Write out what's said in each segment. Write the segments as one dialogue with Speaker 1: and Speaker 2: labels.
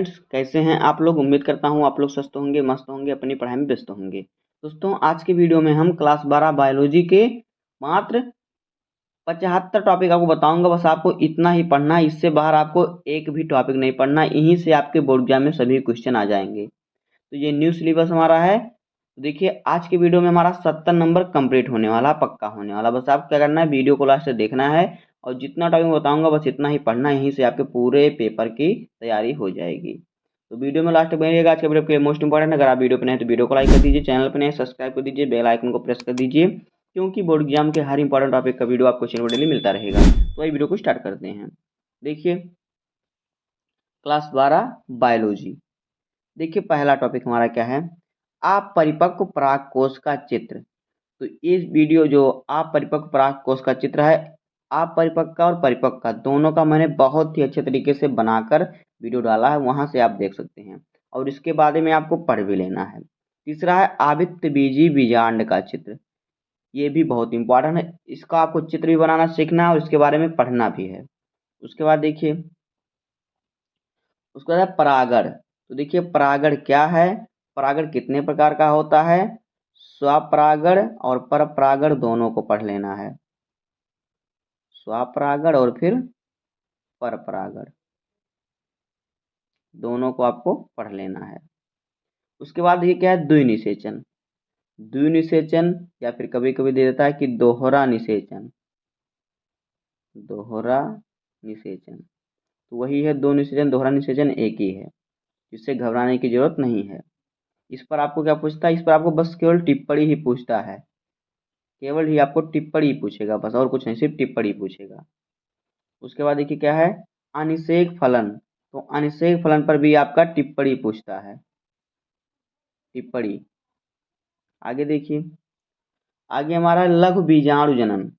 Speaker 1: Friends, कैसे हैं आप लोग। उम्मीद करता हूं आप लोग स्वस्थ होंगे, मस्त होंगे, अपनी पढ़ाई में व्यस्त होंगे। दोस्तों, आज के वीडियो में हम क्लास 12 बायोलॉजी के मात्र 75 टॉपिक आपको बताऊंगा। बस आपको इतना ही पढ़ना है, इससे बाहर आपको एक भी टॉपिक नहीं पढ़ना। यहीं से आपके बोर्ड एग्जाम में सभी क्वेश्चन आ जाएंगे। तो ये न्यू सिलेबस हमारा है। तो देखिए, आज के वीडियो में हमारा 70 नंबर कंप्लीट होने वाला, पक्का होने वाला। बस आपको क्या करना है, वीडियो को लास्ट तक देखना है और जितना टॉपिक बताऊंगा बस इतना ही पढ़ना है। यहीं से आपके पूरे पेपर की तैयारी हो जाएगी। तो वीडियो में लास्ट तक बने रहिएगा। आज के वीडियो के मोस्ट इंपॉर्टेंट, अगर आप वीडियो पर नए हैं तो वीडियो को लाइक कर दीजिए, चैनल पर नए सब्सक्राइब कर दीजिए, बेल आइकन को प्रेस कर दीजिए, क्योंकि बोर्ड एग्जाम के हर इंपॉर्टेंट टॉपिक का वीडियो आपको चैनल पर डेली मिलता रहेगा। तो ये वीडियो को स्टार्ट करते हैं। देखिए, क्लास 12 बायोलॉजी। देखिए, पहला टॉपिक हमारा क्या है, अपरिपक्व परागकोश का चित्र। तो इस वीडियो जो अपरिपक्व परागकोश का चित्र है, अपरिपक्व का और परिपक्व का दोनों का मैंने बहुत ही अच्छे तरीके से बनाकर वीडियो डाला है, वहां से आप देख सकते हैं। और इसके बारे में आपको पढ़ भी लेना है। तीसरा है आवृत्तबीजी बीजांड का चित्र। ये भी बहुत इंपॉर्टेंट है, इसका आपको चित्र भी बनाना सीखना है और इसके बारे में पढ़ना भी है। उसके बाद देखिए, उसके बाद है परागण। तो देखिए, परागण क्या है, परागण कितने प्रकार का होता है। स्वपरागण और परपरागण दोनों को पढ़ लेना है। स्वपरागण और फिर परपरागण दोनों को आपको पढ़ लेना है। उसके बाद ये क्या है, द्विनिषेचन। द्विनिषेचन या फिर कभी कभी दे देता है कि दोहरा निषेचन। दोहरा निषेचन तो वही है, दो निषेचन दोहरा निषेचन एक ही है, इससे घबराने की जरूरत नहीं है। इस पर आपको क्या पूछता है, इस पर आपको बस केवल टिप्पणी ही पूछता है, केवल ही आपको टिप्पणी पूछेगा बस, और कुछ नहीं, सिर्फ टिप्पणी पूछेगा। उसके बाद देखिए क्या है, अनिषेक फलन। तो अनिषेक फलन पर भी आपका टिप्पणी पूछता है, टिप्पणी। आगे देखिए, आगे हमारा लघु बीजाणु जनन।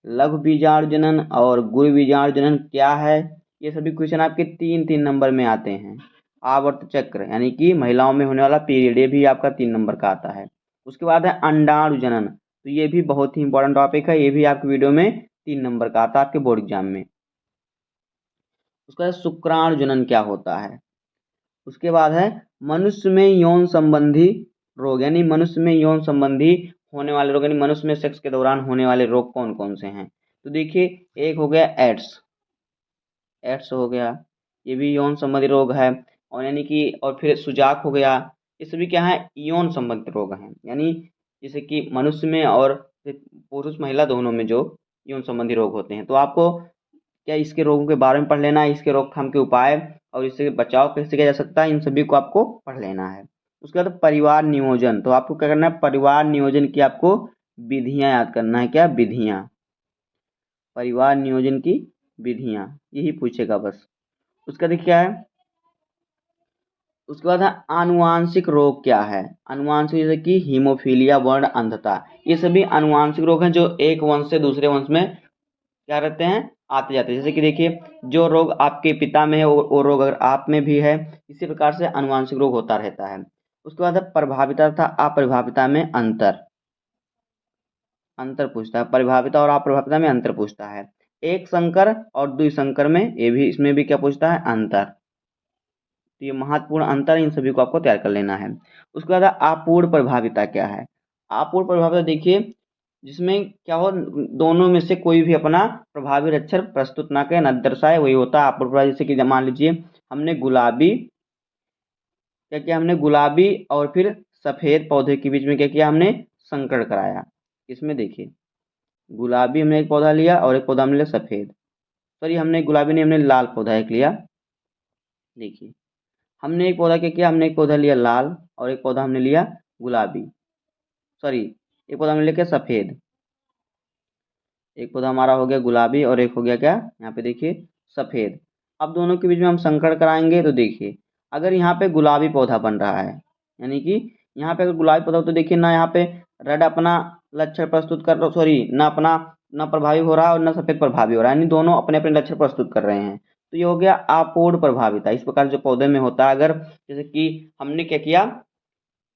Speaker 1: लघु बीजाणु जनन और गुरु बीजाणु जनन क्या है, ये सभी क्वेश्चन आपके 3-3 नंबर में आते हैं। आवर्त चक्र यानी कि महिलाओं में होने वाला पीरियड, ये भी आपका 3 नंबर का आता है। उसके बाद है अंडाणु जनन। तो ये भी बहुत ही इंपॉर्टेंट टॉपिक है, ये भी आपके वीडियो में 3 नंबर का आता है आपके बोर्ड एग्जाम में। उसके बाद शुक्राणु जनन क्या होता है। उसके बाद है मनुष्य में यौन संबंधी रोग, यानी मनुष्य में यौन संबंधी होने वाले रोग, यानी मनुष्य में सेक्स के दौरान होने वाले रोग कौन कौन से हैं। तो देखिए, एक हो गया एड्स, एड्स हो गया, ये भी यौन संबंधी रोग है। और यानी कि और फिर सुजाक हो गया, ये सभी क्या है, यौन संबंधित रोग हैं। यानी जैसे कि मनुष्य में और पुरुष महिला दोनों में जो यौन संबंधी रोग होते हैं। तो आपको क्या इसके रोगों के बारे में पढ़ लेना है, इसके रोकथाम के उपाय और इससे बचाव कैसे किया जा सकता है, इन सभी को आपको पढ़ लेना है। उसके बाद परिवार नियोजन। तो आपको क्या करना है, परिवार नियोजन की आपको विधियां याद करना है। क्या विधियां, परिवार नियोजन की विधियां, यही पूछेगा बस। उसका देखिए क्या है, उसके बाद है आनुवांशिक रोग क्या है। आनुवांशिक जैसे कि हीमोफीलिया, वर्ण अंधता, ये सभी आनुवांशिक रोग हैं जो एक वंश से दूसरे वंश में क्या रहते हैं, आते जाते हैं। जैसे कि देखिए, जो रोग आपके पिता में है वो रोग अगर आप में भी है, इसी प्रकार से आनुवांशिक रोग होता रहता है। उसके बाद है प्रभाविता तथा अप्रभाविता में अंतर। अंतर पूछता है, प्रभाविता और अप्रभाविता में अंतर पूछता है। एक संकर और द्विसंकर में, ये भी इसमें भी क्या पूछता है, अंतर। तो ये महत्वपूर्ण अंतर है, इन सभी को आपको तैयार कर लेना है। उसके बाद अपूर्ण प्रभाविता क्या है। अपूर्ण प्रभाविता देखिए, जिसमें क्या हो, दोनों में से कोई भी अपना प्रभावी लक्षण प्रस्तुत ना करे, न दर्शाए, वही होता है अपूर्ण प्रभाविता। जैसे कि मान लीजिए, हमने गुलाबी क्या किया, हमने गुलाबी और फिर सफेद पौधे के बीच में क्या किया, हमने संकरण कराया। इसमें देखिए, गुलाबी हमने एक पौधा लिया और एक पौधा हमने लिया सफेद, सॉरी हमने गुलाबी नहीं, हमने लाल पौधा एक लिया। देखिए, हमने एक पौधा क्या किया, हमने एक पौधा लिया लाल और एक पौधा हमने लिया गुलाबी, सॉरी एक पौधा हमने लिया सफेद। एक पौधा हमारा हो गया गुलाबी और एक हो गया क्या, यहाँ पे देखिए सफेद। अब दोनों के बीच में हम संकरण कराएंगे। तो देखिए, अगर यहाँ पे गुलाबी पौधा बन रहा है, यानी कि यहाँ पे अगर गुलाबी पौधा, तो देखिए ना यहाँ पे रेड अपना लक्षण प्रस्तुत कर, सॉरी ना अपना ना प्रभावी हो रहा है और ना सफेद प्रभावी हो रहा है, यानी दोनों अपने अपने लक्षण प्रस्तुत कर रहे हैं। तो ये हो गया अपूर्ण प्रभाविता। इस प्रकार जो पौधे में होता है, अगर जैसे कि हमने क्या किया,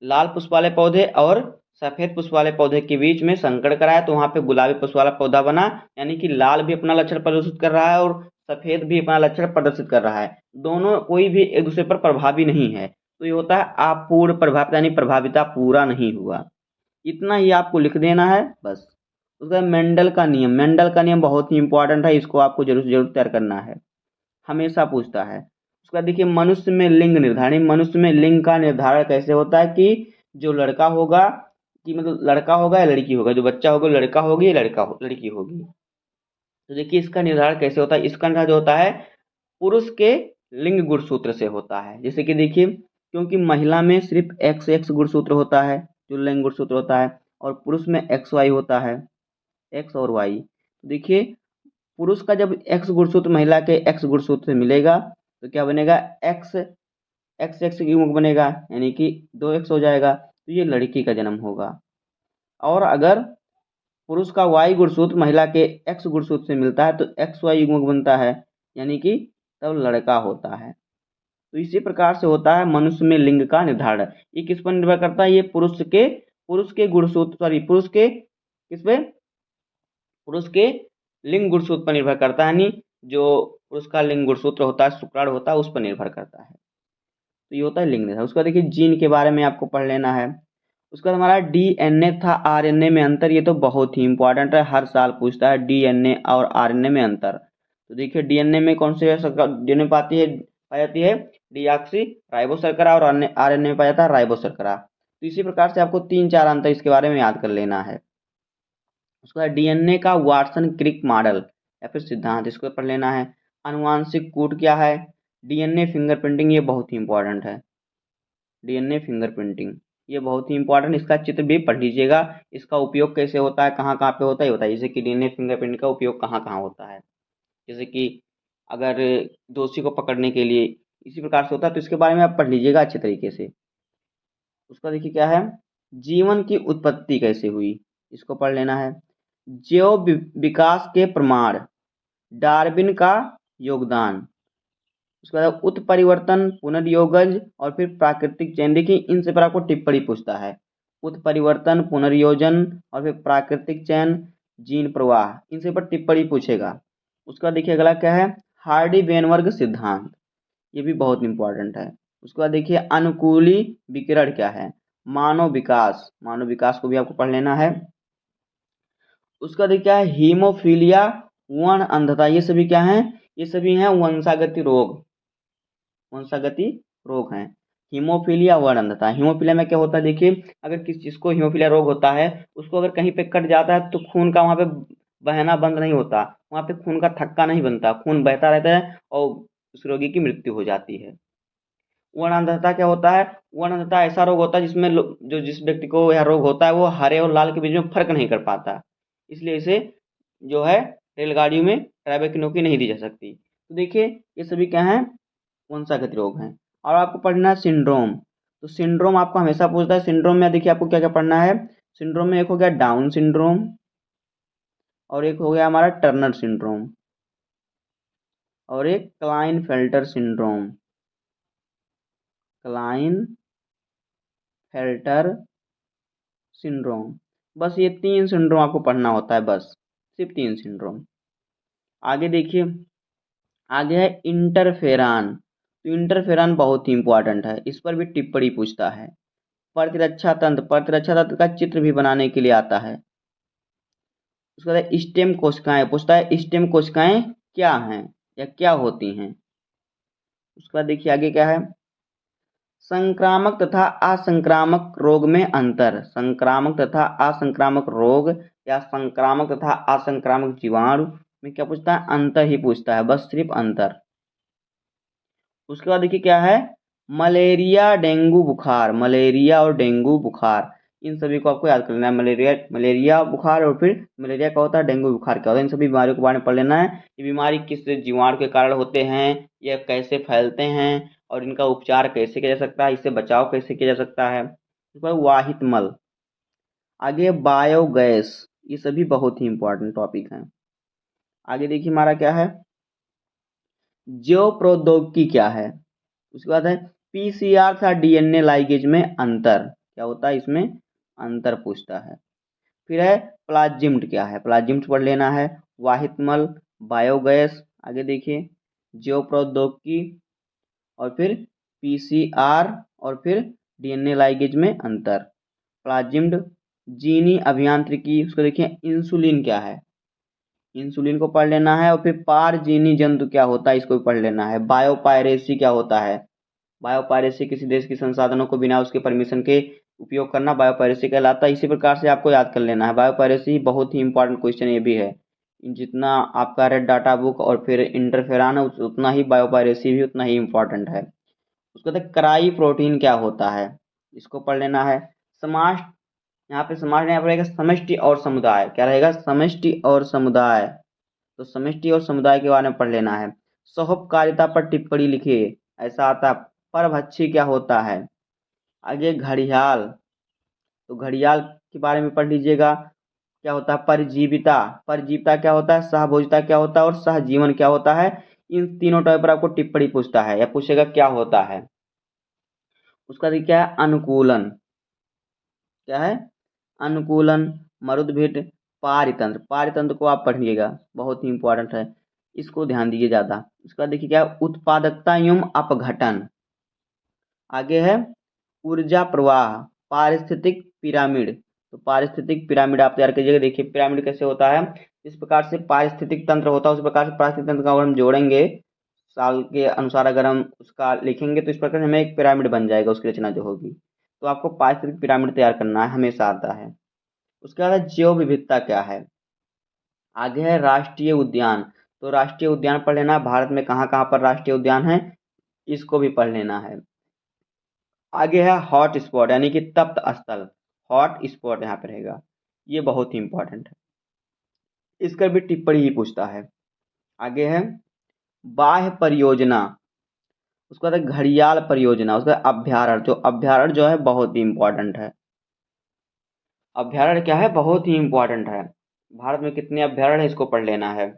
Speaker 1: लाल पुष्प वाले पौधे और सफेद पुष्प वाले पौधे के बीच में संकरण कराया, तो वहां पे गुलाबी पुष्प वाला पौधा बना, यानी कि लाल भी अपना लक्षण प्रदर्शित कर रहा है और सफेद भी अपना लक्षण प्रदर्शित कर रहा है, दोनों कोई भी एक दूसरे पर प्रभावी नहीं है, तो ये होता है अपूर्ण प्रभाविता, यानी प्रभाविता पूरा नहीं हुआ। इतना ही आपको लिख देना है बस। उसके बाद मेंडल का नियम बहुत ही इंपॉर्टेंट है, इसको आपको जरूर जरूर तैयार करना है, हमेशा पूछता है। उसका देखिए मनुष्य में लिंग निर्धारण, मनुष्य में लिंग का निर्धारण कैसे होता है कि जो लड़का होगा, कि मतलब लड़का होगा या लड़की होगा, जो बच्चा होगा लड़का होगी या लड़की होगी। तो देखिए इसका निर्धारण कैसे होता है, इसका निर्धारण जो होता है पुरुष के लिंग गुणसूत्र से होता है। जैसे कि देखिए क्योंकि महिला में सिर्फ एक्स एक्स गुणसूत्र होता है, जो लिंग गुणसूत्र होता है, और पुरुष में एक्स वाई होता है, एक्स और वाई। देखिए पुरुष का जब एक्स गुणसूत्र महिला के एक्स गुणसूत्र से मिलेगा तो क्या बनेगा, एक्स एक्स एक्स युग्मक बनेगा, यानी कि 2x हो जाएगा, तो ये लड़की का जन्म होगा। और अगर पुरुष का वाई गुणसूत्र महिला के एक्स गुणसूत्र से मिलता है तो एक्स वाई युग्मक बनता है, यानी कि तब लड़का होता है। तो इसी प्रकार से होता है मनुष्य में लिंग का निर्धारण। ये किस पर निर्भर करता है, ये पुरुष के गुणसूत्र, सॉरी पुरुष के किस पे, पुरुष के लिंग गुणसूत्र पर निर्भर करता है, यानी जो पुरुष का लिंग गुणसूत्र होता है, शुक्राणु होता है, उस पर निर्भर करता है। तो ये होता है लिंग निर्धारण। उसका देखिए जीन के बारे में आपको पढ़ लेना है। उसका हमारा डीएनए था आरएनए में अंतर, ये तो बहुत ही इंपॉर्टेंट है, हर साल पूछता है डीएनए और आरएनए में अंतर। तो देखिए डीएनए में कौन से डीएनए पाई जाती है डीऑक्सी राइबो शर्करा, और आरएनए में पाया जाता है राइबो शर्करा। तो इसी प्रकार से आपको 3-4 अंतर इसके बारे में याद कर लेना है। उसके बाद डीएनए का वाटसन क्रिक मॉडल या फिर सिद्धांत, इसको पढ़ लेना है। आनुवांशिक कूट क्या है, डीएनए फिंगरप्रिंटिंग, ये बहुत ही इंपॉर्टेंट है। डीएनए फिंगरप्रिंटिंग ये बहुत ही इंपॉर्टेंट, इसका चित्र भी पढ़ लीजिएगा। इसका उपयोग कैसे होता है, कहाँ कहाँ पे होता है, ये बताइए। जैसे कि डीएनए फिंगरप्रिंट का उपयोग कहाँ कहाँ होता है, जैसे कि अगर दोषी को पकड़ने के लिए इसी प्रकार से होता है, तो इसके बारे में आप पढ़ लीजिएगा अच्छे तरीके से। उसका देखिए क्या है, जीवन की उत्पत्ति कैसे हुई, इसको पढ़ लेना है। जैव विकास के प्रमाण, डार्विन का योगदान, उसके बाद उत्परिवर्तन, पुनर्योगज और फिर प्राकृतिक चयन। देखिए इनसे पर आपको टिप्पणी पूछता है, उत्परिवर्तन, पुनर्योजन और फिर प्राकृतिक चयन, जीन प्रवाह, इनसे पर टिप्पणी पूछेगा। उसका देखिए अगला क्या है, हार्डी वेनवर्ग सिद्धांत, ये भी बहुत इंपॉर्टेंट है। उसके बाद देखिए अनुकूली विकिरण क्या है, मानव विकास को भी आपको पढ़ लेना है। उसका देखिए क्या है, हीमोफीलिया, वर्ण अंधता, ये सभी क्या हैं, ये सभी हैं वंशागति रोग हैं। हीमोफीलिया वर्ण अंधता, हीमोफीलिया में क्या होता है, देखिए अगर किसी चीज को हीमोफीलिया रोग होता है, उसको अगर कहीं पे कट जाता है तो खून का वहां पे बहना बंद नहीं होता, वहां पे खून का थक्का नहीं बनता, खून बहता रहता है और उस रोगी की मृत्यु हो जाती है। वर्ण अंधता क्या होता है, वर्ण अंधता ऐसा रोग होता है जिसमें जो जिस व्यक्ति को यह रोग होता है वो हरे और लाल के बीच में फर्क नहीं कर पाता, इसलिए इसे जो है रेलगाड़ियों में ड्राइवर की नौकरी नहीं दी जा सकती। तो देखिए ये सभी क्या हैं, वंशागत रोग हैं। और आपको पढ़ना है सिंड्रोम, तो सिंड्रोम आपको हमेशा पूछता है। सिंड्रोम में देखिए आपको क्या क्या पढ़ना है, सिंड्रोम में एक हो गया डाउन सिंड्रोम और एक हो गया हमारा टर्नर सिंड्रोम और एक क्लाइनफेल्टर सिंड्रोम, क्लाइनफेल्टर सिंड्रोम। बस ये 3 सिंड्रोम आपको पढ़ना होता है, बस सिर्फ 3 सिंड्रोम। आगे देखिए, आगे है इंटरफेरान, तो इंटरफेरान बहुत ही इंपॉर्टेंट है, इस पर भी टिप्पणी पूछता है। प्रतिरक्षा तंत्र का चित्र भी बनाने के लिए आता है। उसके बाद स्टेम कोशिकाएं पूछता है, स्टेम कोशिकाएं क्या हैं या क्या होती हैं। उसके बाद देखिए आगे क्या है, संक्रामक तथा असंक्रामक रोग में अंतर, संक्रामक तथा असंक्रामक रोग या संक्रामक तथा असंक्रामक जीवाणु में क्या पूछता है, अंतर ही पूछता है, बस सिर्फ अंतर। उसके बाद देखिए क्या है, मलेरिया डेंगू बुखार, मलेरिया और डेंगू बुखार, इन सभी को आपको याद कर लेना है। मलेरिया बुखार और फिर मलेरिया क्या होता है, डेंगू बुखार क्या होता है, इन सभी बीमारियों के बारे में पढ़ लेना है। ये बीमारी किस जीवाणु के कारण होते हैं, ये कैसे फैलते हैं और इनका उपचार कैसे किया जा सकता है, इससे बचाव कैसे किया जा सकता है। उसके बाद वाहित मल, आगे बायोगैस, ये सभी बहुत ही इंपॉर्टेंट टॉपिक हैं। आगे देखिए हमारा क्या है, जैव प्रौद्योगिकी क्या है। उसके बाद है पीसीआर था डीएनए लाइगेज में अंतर, क्या होता है, इसमें अंतर पूछता है। फिर है प्लाज्मिड क्या है, प्लाज्मिड पढ़ लेना है। वाहित मल, बायोगैस, आगे देखिए, जैव प्रौद्योगिकी और फिर पीसीआर और फिर डीएनए लाइगेज में अंतर। प्लाज्मिड जीनी अभियांत्रिकी, उसको देखिए इंसुलिन क्या है, इंसुलिन को पढ़ लेना है। और फिर पारजीनी जंतु क्या होता है, इसको भी पढ़ लेना है। बायोपायरेसी क्या होता है, बायोपायरेसी किसी देश के संसाधनों को बिना उसके परमिशन के उपयोग करना बायोपायरेसी कहलाता है। इसी प्रकार से आपको याद कर लेना है। बायोपायरेसी बहुत ही इंपॉर्टेंट क्वेश्चन ये भी है, जितना आपका रेड डाटा बुक और फिर इंटरफेरान है उतना ही बायोपायरेसी भी उतना ही इंपॉर्टेंट है। उसके बाद क्राई प्रोटीन क्या होता है, इसको पढ़ लेना है। समाज, यहाँ पे समाज यहाँ पर रहेगा समष्टि और समुदाय, क्या रहेगा, समष्टि और समुदाय। तो समष्टि और समुदाय के बारे में पढ़ लेना है। सहोपकारिता पर टिप्पणी लिखिए, ऐसा आता है। परभक्षी क्या होता है। आगे घड़ियाल, तो घड़ियाल के बारे में पढ़ लीजिएगा। क्या होता है, परजीविता, परजीविता क्या होता है, सहभोजिता क्या होता है और सहजीवन क्या होता है। इन तीनों टॉपिक पर आपको टिप्पणी पूछता है या पूछेगा क्या होता है। उसका देखिए क्या है, अनुकूलन, क्या है, अनुकूलन। मरुदभिट, पारितंत्र, पारितंत्र को आप पढ़िएगा, बहुत ही इंपॉर्टेंट है, इसको ध्यान दीजिए ज़्यादा। उसके बाद देखिए क्या है, उत्पादकता एवं अपघटन। आगे है ऊर्जा प्रवाह, पारिस्थितिक पिरामिड। तो पारिस्थितिक पिरामिड आप तैयार कीजिएगा। देखिए पिरामिड कैसे होता है, इस प्रकार से पारिस्थितिक तंत्र होता है, उस प्रकार से पारिस्थितिक तंत्र का अगर हम जोड़ेंगे साल के अनुसार, अगर हम उसका लिखेंगे तो इस प्रकार से हमें एक पिरामिड बन जाएगा, उसकी रचना जो होगी। तो आपको पारिस्थितिक पिरामिड तैयार करना है, हमेशा आता है। उसके बाद जैव विविधता क्या है। आगे है राष्ट्रीय उद्यान, तो राष्ट्रीय उद्यान पढ़ लेना। भारत में कहाँ कहाँ पर राष्ट्रीय उद्यान है, इसको भी पढ़ लेना है। आगे है हॉट स्पॉट, यानी कि तप्त स्थल, हॉट स्पॉट यहाँ पे रहेगा, ये बहुत ही इंपॉर्टेंट है, इसका भी टिप्पणी ही पूछता है। आगे है बाह्य परियोजना, उसका बाद घड़ियाल परियोजना, उसका अभ्यारण्य, जो अभ्यारण्य जो है बहुत ही इंपॉर्टेंट है। अभ्यारण्य क्या है, बहुत ही इंपॉर्टेंट है। भारत में कितने अभ्यारण्य है, इसको पढ़ लेना है।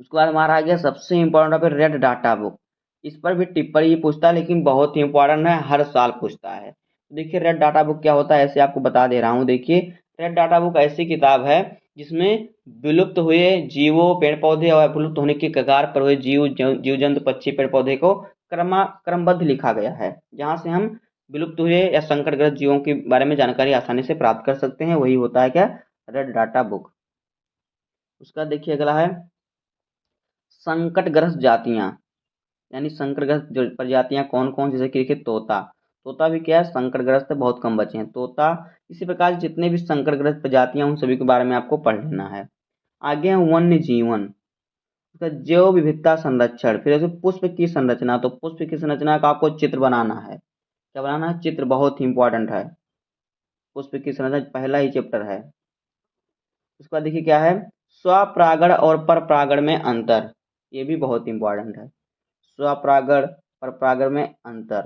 Speaker 1: उसके बाद हमारा आ गया सबसे इंपॉर्टेंट है रेड डाटा बुक, इस पर भी टिप्पणी पूछता है, लेकिन बहुत ही इंपॉर्टेंट है, हर साल पूछता है। देखिए रेड डाटा बुक क्या होता है, ऐसे आपको बता दे रहा हूँ। देखिए रेड डाटा बुक ऐसी किताब है जिसमें विलुप्त हुए जीवों, पेड़ पौधे और विलुप्त होने की कगार पर हुए जीव जंतु, पक्षी, पेड़ पौधे को क्रमबद्ध लिखा गया है, जहाँ से हम विलुप्त हुए या संकटग्रस्त जीवों के बारे में जानकारी आसानी से प्राप्त कर सकते हैं, वही होता है क्या, रेड डाटा बुक। उसका देखिए अगला है संकटग्रस्त जातियां, यानी संकटग्रस्त जो प्रजातियां कौन कौन, जैसे कि देखिए तोता, तोता भी क्या है, संकटग्रस्त है, बहुत कम बचे हैं तोता। इसी प्रकार जितने भी संकटग्रस्त प्रजातियां उन सभी के बारे में आपको पढ़ लेना है। आगे है वन्य जीवन, उसका जैव विविधता संरक्षण, फिर ऐसे पुष्प की संरचना, तो पुष्प की संरचना का आपको चित्र बनाना है। क्या बनाना है, चित्र, बहुत ही इंपॉर्टेंट है। पुष्प की संरचना पहला ही चैप्टर है। उसके बाद देखिए क्या है, स्वपरागण और परपरागण में अंतर, ये भी बहुत इंपॉर्टेंट है, स्वपरागण परपरागण में अंतर।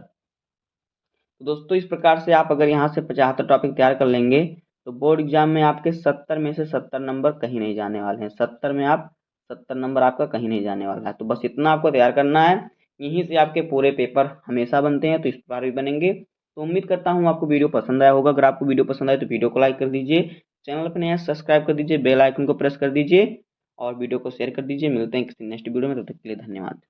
Speaker 1: तो दोस्तों इस प्रकार से आप अगर यहाँ से 75 टॉपिक तैयार कर लेंगे तो बोर्ड एग्जाम में आपके 70 में से 70 नंबर कहीं नहीं जाने वाले हैं, 70 में आप 70 नंबर आपका कहीं नहीं जाने वाला है। तो बस इतना आपको तैयार करना है, यहीं से आपके पूरे पेपर हमेशा बनते हैं, तो इस बार भी बनेंगे। तो उम्मीद करता हूँ आपको वीडियो पसंद आया होगा। अगर आपको वीडियो पसंद आए तो वीडियो को लाइक कर दीजिए, चैनल पर नया सब्सक्राइब कर दीजिए, बेल आइकन को प्रेस कर दीजिए और वीडियो को शेयर कर दीजिए। मिलते हैं किसी नेक्स्ट वीडियो में, तब तक के लिए धन्यवाद।